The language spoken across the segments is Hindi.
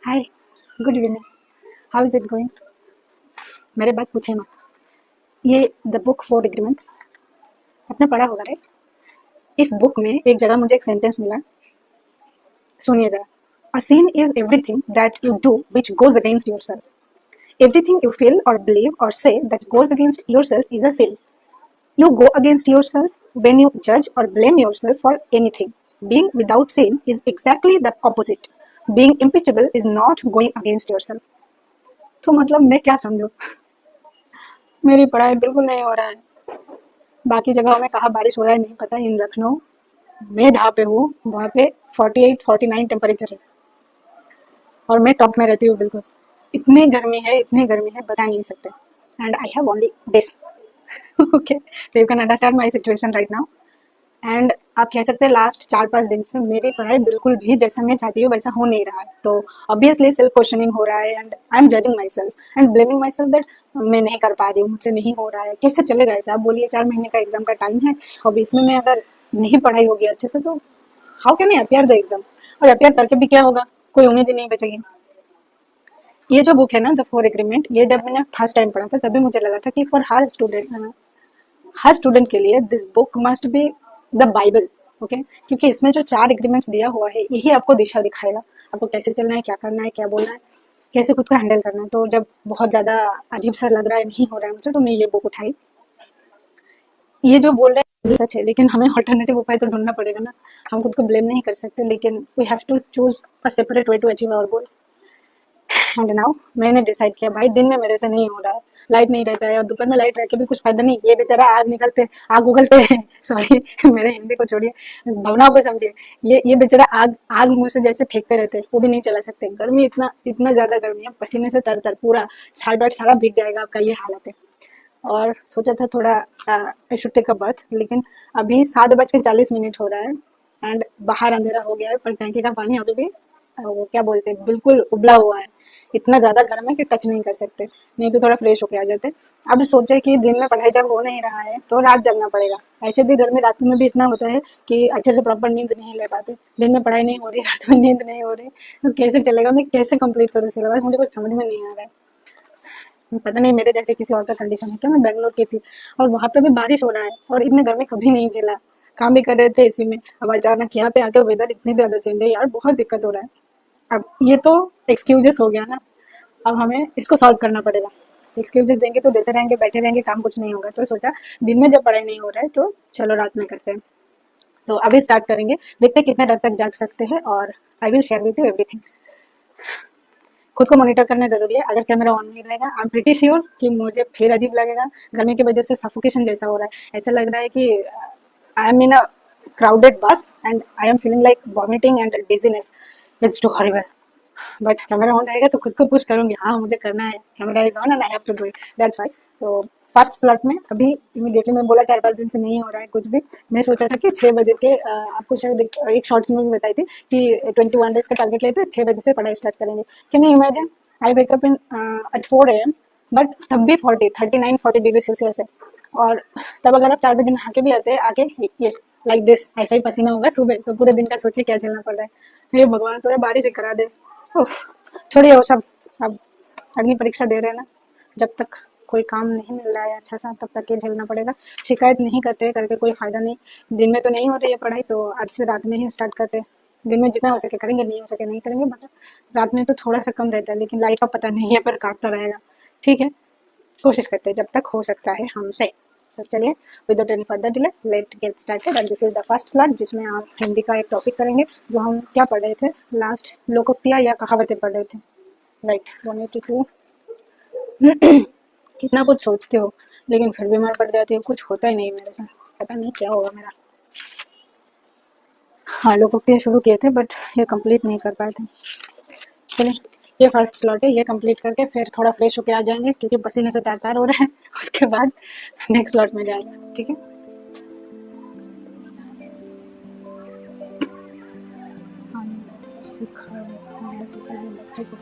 Hi, good evening. How is it going? मेरे बात पूछे मत। ये द बुक फॉर एग्रीमेंट्स आपने पढ़ा होगा राइट? इस बुक में एक जगह मुझे एक सेंटेंस मिला, सुनिए जरा। अ sin is everything that you do which goes against yourself. Everything you feel or believe or say that goes against yourself is a sin. You go against yourself when you judge or blame yourself for anything. Being without sin is exactly the opposite. Being impeachable is not going against yourself. तो मतलब मैं क्या समझूं? मेरी पढ़ाई बिल्कुल नहीं हो रहा है। बाकी जगहों में कहाँ बारिश हो रहा है नहीं पता। इन लखनऊ मैं जहाँ पे हूँ वहाँ पे 48-49 टेम्परेचर है और मैं टॉप में रहती हूँ बिल्कुल। इतनी गर्मी है बता नहीं सकते। And I have only this. Okay, तो you can understand my situation right now. And आप कह सकते हैं लास्ट 4-5 दिन से मेरी पढ़ाई बिल्कुल भी जैसा मैं चाहती हूँ वैसा हो नहीं रहा है। तो ऑब्वियसली सेल्फ क्वेश्चनिंग हो रहा है and I am judging my self and blaming my self that मैं नहीं कर पा रही हूँ, मुझसे नहीं हो रहा है। कैसे चलेगा ऐसा? आप बोलिए, 4 महीने का एग्जाम का टाइम है और इसमें मैं अगर नहीं पढ़ाई होगी अच्छे से तो how can I appear the exam? और अपियर करके भी क्या होगा? कोई उम्मीद ही नहीं बचेगी। ये जो बुक है ना, द फोर एग्रीमेंट, ये जब मैंने फर्स्ट टाइम पढ़ा था तभी मुझे लगा था कि फॉर हर स्टूडेंट के लिए this book must be the Bible. Okay, क्योंकि इसमें जो 4 एग्रीमेंट्स दिया हुआ है यही आपको दिशा दिखाएगा, आपको कैसे चलना है, क्या करना है, क्या बोलना है, कैसे खुद को हैंडल करना है। तो जब बहुत ज्यादा अजीब सा लग रहा है, नहीं हो रहा है मुझसे, तो मैं ये बुक उठाई। ये जो बोल रहे हैं सच है, लेकिन हमें ऑल्टरनेटिव उपाय तो ढूंढना पड़ेगा ना। हम खुद को ब्लेम नहीं कर सकते, लेकिन we have to choose a separate way to achieve our goal. And now मैंने डिसाइड किया भाई दिन में मेरे से नहीं हो रहा है, लाइट नहीं रहता है और दोपहर में लाइट रह के भी कुछ फायदा नहीं। ये बेचारा आग उगलते हैं। सॉरी, मेरे हिंदी को छोड़िए, भावनाओं को समझिए। ये बेचारा आग आग मुंह से जैसे फेंकते रहते हैं, वो भी नहीं चला सकते। गर्मी इतना इतना ज्यादा गर्मी है, पसीने से तर तर पूरा शर्ट वर्ट सारा भीग जाएगा आपका, ये हालत है। और सोचा था थोड़ा I should take a bath, लेकिन अभी 7:40 हो रहा है एंड बाहर अंधेरा हो गया है, पर टैंकी का पानी अभी भी वो क्या बोलते हैं, बिल्कुल उबला हुआ है। इतना ज्यादा गर्म है कि टच नहीं कर सकते, नहीं तो थोड़ा फ्रेश होके आ जाते। अब सोचे कि दिन में पढ़ाई जब हो नहीं रहा है तो रात जगना पड़ेगा। ऐसे भी गर्मी रात में भी इतना होता है कि अच्छे से प्रॉपर नींद नहीं ले पाते। दिन में पढ़ाई नहीं हो रही, रात में नींद नहीं हो रही, तो कैसे चलेगा? मैं कैसे कंप्लीट करूँ सिलेबस? मुझे कुछ समझ में नहीं आ रहा है। पता नहीं मेरे जैसे किसी और का कंडीशन है क्या। मैं बैंगलोर की थी और वहां पे भी बारिश हो रहा है और इतने गर्मी कभी नहीं झेला। काम भी कर रहे थे इसी में, अब अचानक यहाँ पे आके वेदर इतनी ज्यादा चेंज है यार, बहुत दिक्कत हो रहा है। अब ये तो एक्सक्यूजेस हो गया ना, अब हमें इसको सॉल्व करना पड़ेगा। एक्सक्यूजेस देंगे तो देते रहेंगे, बैठे रहेंगे, काम कुछ नहीं होगा। तो सोचा दिन में जब पढ़ाई नहीं हो रहा है तो चलो रात में करते हैं। तो अभी स्टार्ट करेंगे, देखते हैं कितने रात तक जाग सकते हैं और I will share with you everything. खुद को मॉनिटर करना जरूरी है। अगर कैमरा ऑन नहीं रहेगा आई एम प्रीटी श्योर कि मुझे फिर अजीब लगेगा। गर्मी की वजह से सफोकेशन जैसा हो रहा है, ऐसा लग रहा है कि I am in a crowded bus and I am feeling like vomiting and dizziness. It's too horrible. But camera on रहेगा तो खुद को पुश करूंगी, हाँ मुझे करना है, camera is on and I have to do it, that's why. तो फर्स्ट स्लॉट में अभी इमीडिएटली मैं बोला 4-5 दिन से नहीं हो रहा है कुछ भी। मैं सोचा था कि 6 बजे के आपको शायद एक शॉर्ट्स में भी बताई थी कि 21 डेज का टारगेट लेते 6 बजे से पढ़ाई स्टार्ट करेंगे। Can you imagine? I wake up in at 4 AM, but तब भी 39-40 डिग्री सेल्सियस है। और तब अगर आप 4 बजे नहा के भी आते हैं आके ये लाइक दिस, ऐसा ही पसीना होगा सुबह, तो पूरे दिन का सोचिए क्या झेलना पड़ रहा है। हे भगवान, थोड़ा बारिश ही करा दे। उफ, छोड़िए वो सब। अब अग्नि परीक्षा दे रहे हैं ना, जब तक कोई काम नहीं मिल रहा है अच्छा सा तब तक ये झेलना पड़ेगा। शिकायत नहीं करते करके कोई फायदा नहीं। दिन में तो नहीं हो रही है पढ़ाई तो आज से रात में ही स्टार्ट करते हैं। दिन में जितना हो सके करेंगे, नहीं हो सके नहीं करेंगे, बट रात में तो थोड़ा सा कम रहता है, लेकिन लाइट का पता नहीं है पर काटता रहेगा। ठीक है, कोशिश करते हैं जब तक हो सकता है हमसे। तो चलिए, without any further delay let get started and this is the first slot, जिसमें आप हिंदी का एक टॉपिक करेंगे। जो हम क्या पढ़ रहे थे लास्ट, लोकोक्तियाँ या कहावतें पढ़ रहे थे, राइट। 182। कितना कुछ सोचते हो लेकिन फिर बीमार पड़ जाती हो, कुछ होता ही नहीं मेरे साथ, पता नहीं क्या होगा मेरा। हाँ, लोकोक्तियाँ शुरू किए थे बट ये कंप्लीट नहीं कर पाए थे। चलिए, ये फर्स्ट स्लॉट है, ये कंप्लीट करके फिर थोड़ा फ्रेश होके आ जाएंगे क्योंकि पसीने से तार तार हो रहे हैं। उसके बाद नेक्स्ट स्लॉट में जाएंगे, ठीक है। सिखा बच्चे को।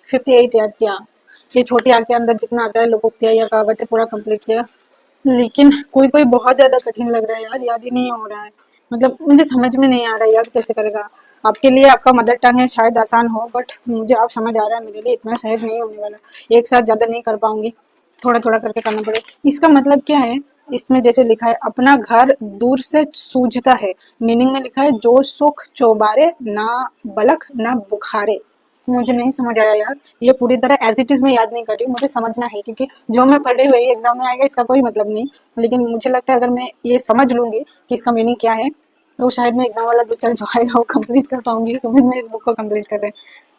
58 याद किया। ये छोटी आग के अंदर जितना आता है लोकोक्तियाँ या कहावतें पूरा कंप्लीट किया। लेकिन कोई कोई बहुत ज्यादा कठिन लग रहा है यार, याद ही नहीं हो रहा है। मतलब मुझे समझ में नहीं आ रहा है याद कैसे करेगा। आपके लिए आपका मदर टंग है शायद आसान हो, बट मुझे आप समझ आ रहा है, मेरे लिए इतना सहज नहीं होने वाला। एक साथ ज्यादा नहीं कर पाऊंगी, थोड़ा थोड़ा करके करना पड़ेगा। इसका मतलब क्या है? इसमें जैसे लिखा है अपना घर दूर से सूझता है, मीनिंग में लिखा है जो सुख चौबारे ना बलख ना बुखारे। मुझे नहीं समझ आया यार, ये पूरी तरह एज इट इज मैं याद नहीं कर रही हूँ, मुझे समझना है क्योंकि जो मैं पढ़ रही वही एग्जाम में आएगा, इसका कोई मतलब नहीं। लेकिन मुझे लगता है अगर मैं ये समझ लूंगी कि इसका मीनिंग क्या है, तो शायद मैं एग्जाम वाला लेक्चर जो आएगा वो कंप्लीट कर पाऊंगी। समझ में इस बुक को कंप्लीट कर रहे हैं,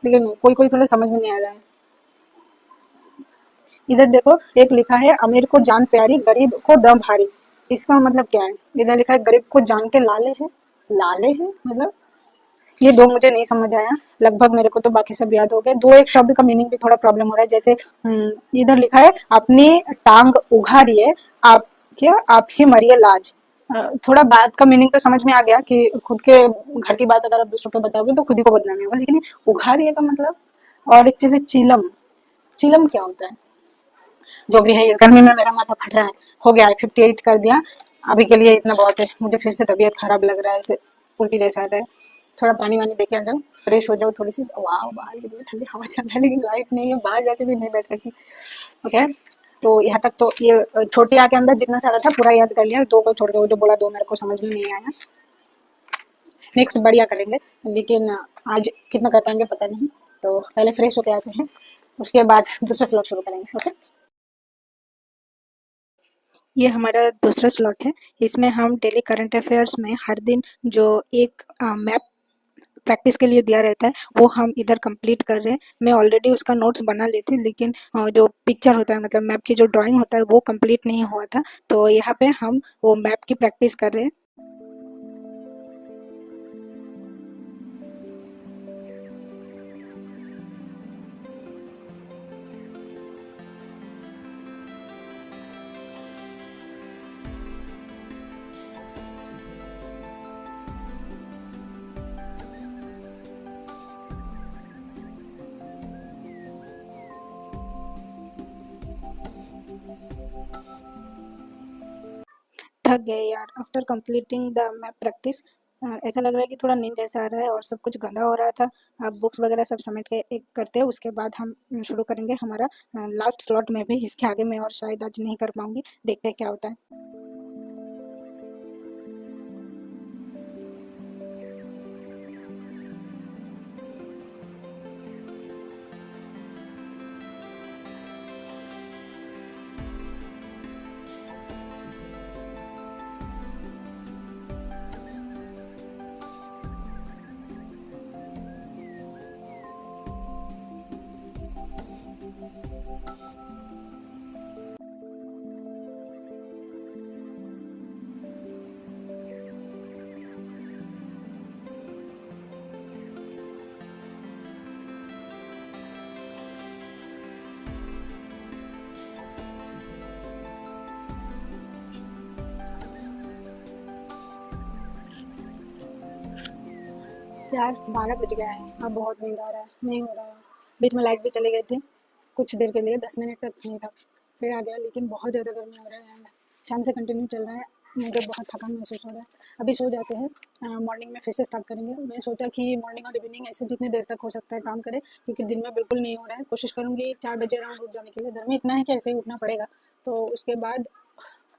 लेकिन कोई कोई थोड़ा समझ में नहीं आ रहा है। इधर देखो, एक लिखा है अमीर को जान प्यारी गरीब को दम भारी। इसका मतलब क्या है? इधर लिखा है गरीब को जान के लाले है। लाले है मतलब, ये दो मुझे नहीं समझ आया। लगभग मेरे को तो बाकी सब याद हो गए। दो एक शब्द का मीनिंग भी थोड़ा प्रॉब्लम हो रहा है, जैसे इधर लिखा है अपनी टांग उघारिए, आप क्या आप ही मरिए लाज। थोड़ा बात का मीनिंग तो समझ में आ गया कि खुद के घर की बात अगर आप दूसरों को बताओगे तो खुद ही को बदनामी होगा, लेकिन उघारिए का मतलब। और एक चीज है चिलम। चिलम क्या होता है? जो भी है, इस गर्मी में मेरा माथा फट रहा है। हो गया है, 58 कर दिया। अभी के लिए इतना बहुत है। मुझे फिर से तबीयत खराब लग रहा है, ऐसे उल्टी जैसा आ रहा है। थोड़ा पानी वानी देके आ जाओ, फ्रेश हो जाओ थोड़ी सी। वाह, बाहर कितनी ठंडी हवा चल रहा है, लेकिन लाइट नहीं है, बाहर जाके भी नहीं बैठ सकती। ओके, तो यहाँ तक तो ये छोटी आग के अंदर जितना सारा था पूरा याद कर लिया। दो को छोड़ के वो जो बोला, दो मेरे को समझ में नहीं आया। नेक्स्ट बढ़िया करेंगे, लेकिन आज कितना कर पाएंगे पता नहीं। तो पहले फ्रेश होके आते हैं, उसके बाद दूसरा स्लॉट शुरू करेंगे। ओके, ये हमारा दूसरा स्लॉट है। इसमें हम डेली करंट अफेयर्स में हर दिन जो एक मैप प्रैक्टिस के लिए दिया रहता है वो हम इधर कंप्लीट कर रहे हैं। मैं ऑलरेडी उसका नोट्स बना ली थी, लेकिन जो पिक्चर होता है मतलब मैप की जो ड्राइंग होता है वो कंप्लीट नहीं हुआ था, तो यहाँ पे हम वो मैप की प्रैक्टिस कर रहे हैं। थक गए यार after completing the map practice. ऐसा लग रहा है कि थोड़ा नींद जैसा आ रहा है और सब कुछ गंदा हो रहा था। अब बुक्स वगैरह सब समेट के एक करते हैं, उसके बाद हम शुरू करेंगे हमारा लास्ट स्लॉट में भी। इसके आगे मैं और शायद आज नहीं कर पाऊंगी, देखते हैं क्या होता है। यार 12 बज गया है, अब बहुत नींद आ रहा है, नहीं हो रहा है। बीच में लाइट भी चली गई थी कुछ देर के लिए, 10 मिनट तक नहीं था, फिर आ गया। लेकिन बहुत ज़्यादा गर्मी हो रहा है यार, शाम से कंटिन्यू चल रहा है। मुझे बहुत थकान महसूस हो रहा है। अभी सो जाते हैं, मॉर्निंग में फिर से स्टार्ट करेंगे। मैं सोचा कि मॉर्निंग और इवनिंग ऐसे जितनी देर तक हो सकता है काम करें, क्योंकि दिन में बिल्कुल नहीं हो रहा है। कोशिश करूँगी 4 बजे अराउंड उठ जाने के लिए। गर्मी इतना है कि ऐसे ही उठना पड़ेगा, तो उसके बाद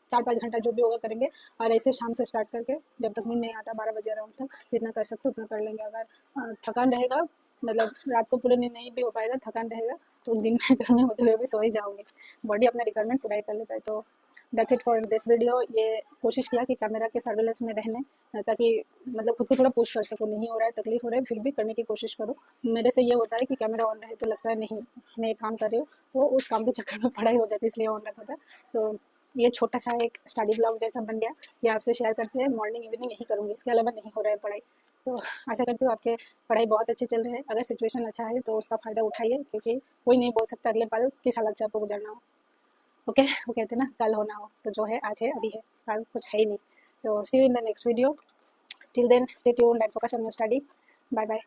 4-5 घंटा जो भी होगा करेंगे। और ऐसे शाम से स्टार्ट करके जब तक नींद नहीं आता 12 बजे अराउंड तक जितना कर सकते उतना कर लेंगे। अगर थकान रहेगा, मतलब रात को पूरे नींद नहीं भी हो पाएगा, थकान रहेगा, तो दिन में घर में होते हुए भी सो ही जाओगे। बॉडी अपना रिक्वायरमेंट पूरा ही कर लेता है। तो that's it for this video. ये कोशिश किया कि कैमरा के सर्विलेंस में रहने, ताकि मतलब खुद को थोड़ा पुश कर सकूँ। नहीं हो रहा है, तकलीफ हो रहा है, फिर भी करने की कोशिश करूँ। मेरे से ये होता है कि कैमरा ऑन रहे तो लगता है नहीं मैं एक काम कर रही हूँ, तो उस काम के चक्कर में पढ़ाई हो जाती है, इसलिए ऑन रखा था। तो ये छोटा सा एक स्टडी ब्लॉग जैसा बन गया, ये आपसे शेयर करते हैं। मॉर्निंग इवनिंग यही करूँगी, इसके अलावा नहीं हो रहा है पढ़ाई। तो आशा करती हूँ आपके पढ़ाई बहुत अच्छे चल रहे हैं। अगर सिचुएशन अच्छा है तो उसका फ़ायदा उठाइए, क्योंकि कोई नहीं बोल सकता अगले पल किस हालत से आपको गुजरना हो। ओके, वो कहते हैं ना कल हो ना हो, तो जो है आज है, अभी है, कल कुछ है ही नहीं। तो see you in the next video. Till then stay tuned and focus on your study. Bye bye.